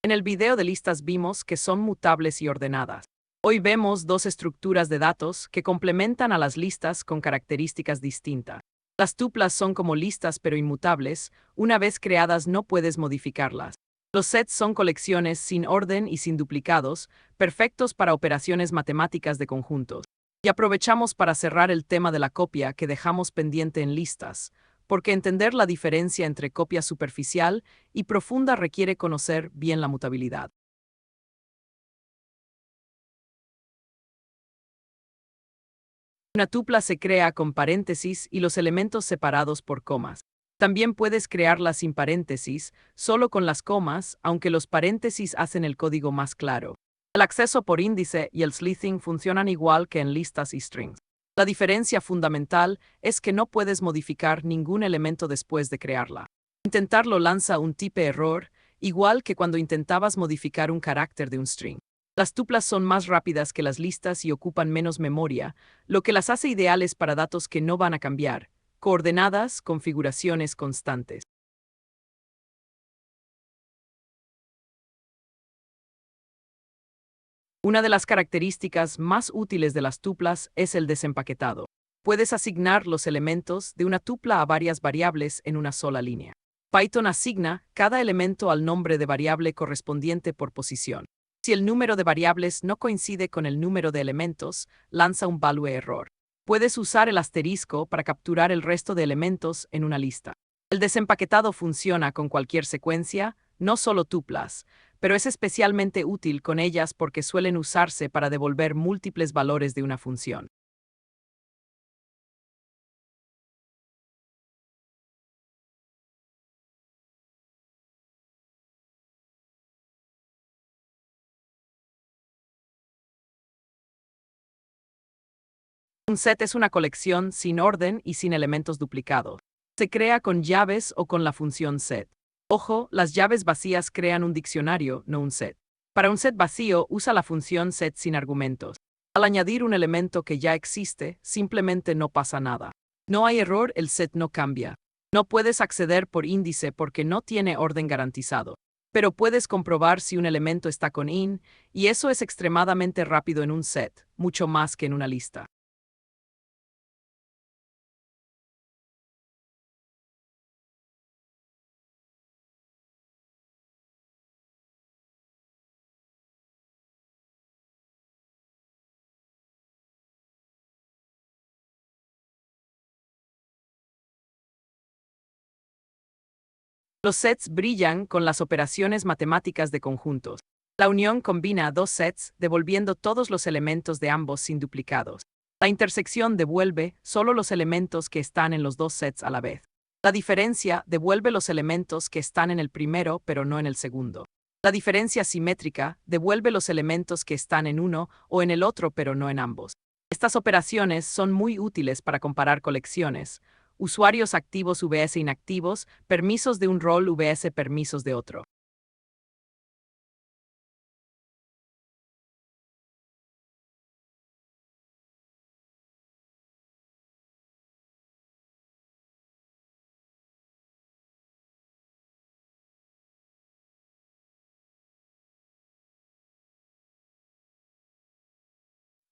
En el video de listas vimos que son mutables y ordenadas. Hoy vemos dos estructuras de datos que complementan a las listas con características distintas. Las tuplas son como listas pero inmutables, una vez creadas no puedes modificarlas. Los sets son colecciones sin orden y sin duplicados, perfectos para operaciones matemáticas de conjuntos. Y aprovechamos para cerrar el tema de la copia que dejamos pendiente en listas, porque entender la diferencia entre copia superficial y profunda requiere conocer bien la mutabilidad. Una tupla se crea con paréntesis y los elementos separados por comas. También puedes crearla sin paréntesis, solo con las comas, aunque los paréntesis hacen el código más claro. El acceso por índice y el sleuthing funcionan igual que en listas y strings. La diferencia fundamental es que no puedes modificar ningún elemento después de crearla. Intentarlo lanza un type error, igual que cuando intentabas modificar un carácter de un string. Las tuplas son más rápidas que las listas y ocupan menos memoria, lo que las hace ideales para datos que no van a cambiar, coordenadas, configuraciones constantes. Una de las características más útiles de las tuplas es el desempaquetado. Puedes asignar los elementos de una tupla a varias variables en una sola línea. Python asigna cada elemento al nombre de variable correspondiente por posición. Si el número de variables no coincide con el número de elementos, lanza un value error. Puedes usar el asterisco para capturar el resto de elementos en una lista. El desempaquetado funciona con cualquier secuencia, no solo tuplas, pero es especialmente útil con ellas porque suelen usarse para devolver múltiples valores de una función. Un set es una colección sin orden y sin elementos duplicados. Se crea con llaves o con la función set. Ojo, las llaves vacías crean un diccionario, no un set. Para un set vacío, usa la función set sin argumentos. Al añadir un elemento que ya existe, simplemente no pasa nada. No hay error, el set no cambia. No puedes acceder por índice porque no tiene orden garantizado. Pero puedes comprobar si un elemento está con in, y eso es extremadamente rápido en un set, mucho más que en una lista. Los sets brillan con las operaciones matemáticas de conjuntos. La unión combina dos sets, devolviendo todos los elementos de ambos sin duplicados. La intersección devuelve solo los elementos que están en los dos sets a la vez. La diferencia devuelve los elementos que están en el primero pero no en el segundo. La diferencia simétrica devuelve los elementos que están en uno o en el otro pero no en ambos. Estas operaciones son muy útiles para comparar colecciones. Usuarios activos vs inactivos, permisos de un rol vs permisos de otro.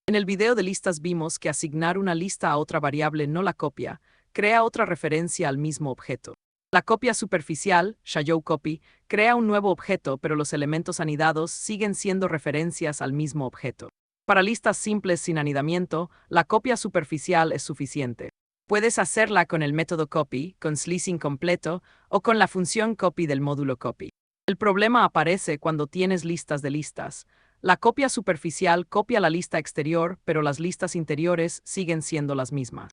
En el video de listas vimos que asignar una lista a otra variable no la copia, crea otra referencia al mismo objeto. La copia superficial, shallow copy, crea un nuevo objeto, pero los elementos anidados siguen siendo referencias al mismo objeto. Para listas simples sin anidamiento, la copia superficial es suficiente. Puedes hacerla con el método copy, con slicing completo, o con la función copy del módulo copy. El problema aparece cuando tienes listas de listas. La copia superficial copia la lista exterior, pero las listas interiores siguen siendo las mismas.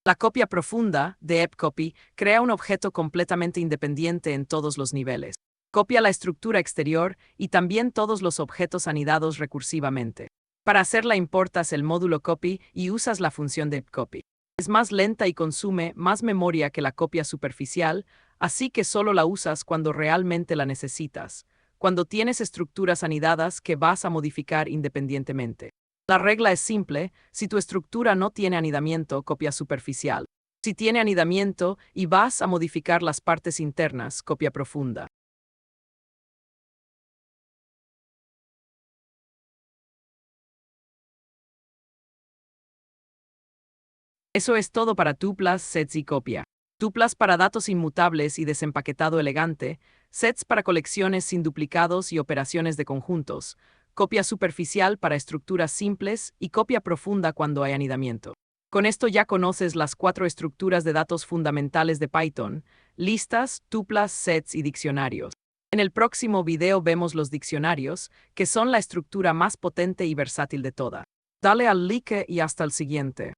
La copia profunda, depth copy, crea un objeto completamente independiente en todos los niveles. Copia la estructura exterior y también todos los objetos anidados recursivamente. Para hacerla importas el módulo copy y usas la función depth copy. Es más lenta y consume más memoria que la copia superficial, así que solo la usas cuando realmente la necesitas, cuando tienes estructuras anidadas que vas a modificar independientemente. La regla es simple: si tu estructura no tiene anidamiento, copia superficial. Si tiene anidamiento y vas a modificar las partes internas, copia profunda. Eso es todo para tuplas, sets y copia. Tuplas para datos inmutables y desempaquetado elegante, sets para colecciones sin duplicados y operaciones de conjuntos, copia superficial para estructuras simples y copia profunda cuando hay anidamiento. Con esto ya conoces las 4 estructuras de datos fundamentales de Python: listas, tuplas, sets y diccionarios. En el próximo video vemos los diccionarios, que son la estructura más potente y versátil de toda. Dale al like y hasta el siguiente.